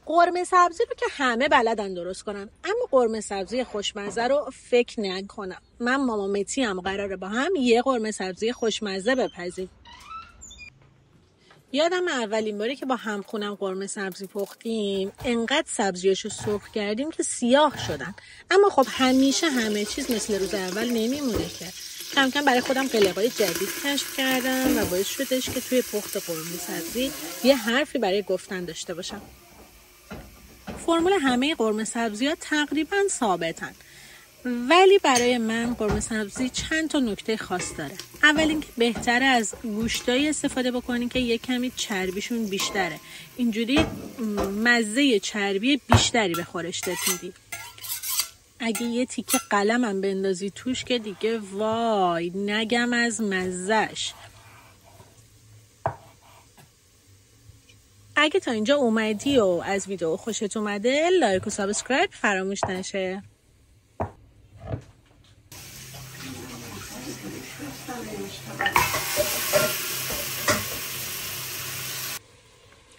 قرمه سبزی رو که همه بلدن درست کنن، اما قرمه سبزی خوشمزه رو فکر نکنم. من ماما متی هم قراره با هم یه قرمه سبزی خوشمزه بپزیم. یادم اولین باری که با همخونم قرمه سبزی پختیم انقدر سبزیاشو سرخ کردیم که سیاه شدن. اما خب همیشه همه چیز مثل روز اول نمیمونه که. کم کم برای خودم قلقای جدید کشف کردم و باعث شدش که توی پخت قرمه سبزی یه حرفی برای گفتن داشته باشم. فرمول همه قرمه سبزی‌ها تقریباً ثابتن، ولی برای من قرمه سبزی چند تا نکته خاص داره. اول اینکه بهتره از گوشتایی استفاده بکنین که یک کمی چربیشون بیشتره، اینجوری مزه چربی بیشتری به خورشتت میدی. اگه یه تیکه قلمم بندازی توش که دیگه وای نگم از مزهش. اگه تا اینجا اومدی و از ویدیو خوشت اومده، لایک و سابسکرایب فراموش نشه.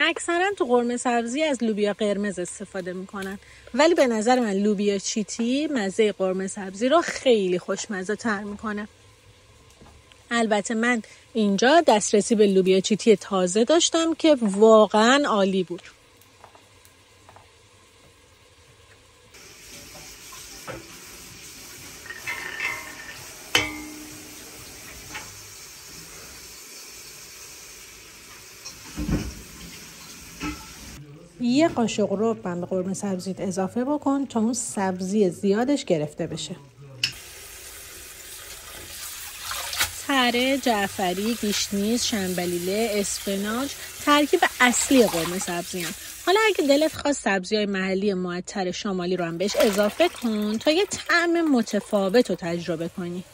اکثرا تو قرمه سبزی از لوبیا قرمز استفاده میکنن، ولی به نظر من لوبیا چیتی مزه قرمه سبزی رو خیلی خوشمزه تر میکنه. البته من اینجا دسترسی به لوبیا چیتی تازه داشتم که واقعا عالی بود. یه قاشق رب به قرمه سبزیت اضافه بکن تا اون سبزی زیادش گرفته بشه. تره، جعفری، گیشنیز، شنبلیله، اسفناج ترکیب اصلی قرمه سبزی هم. حالا اگه دلت خواست سبزی‌های محلی معطر شمالی رو هم بهش اضافه کن تا یه طعم متفاوت رو تجربه کنی.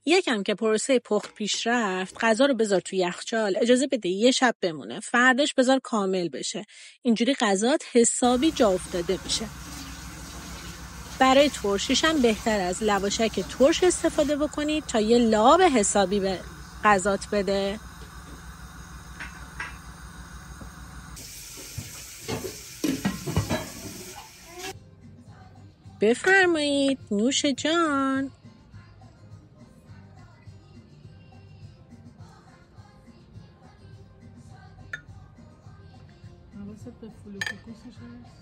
یکم که پروسه پخت پیش رفت، غذا رو بذار تو یخچال، اجازه بده یه شب بمونه، فرداش بذار کامل بشه. اینجوری غذات حسابی جا افتاده میشه. برای ترشیش هم بهتر از لواشک ترش استفاده بکنید تا یه لعاب حسابی به غذات بده. بفرمایید، نوش جان. حواست به فلوکوکوسش هست؟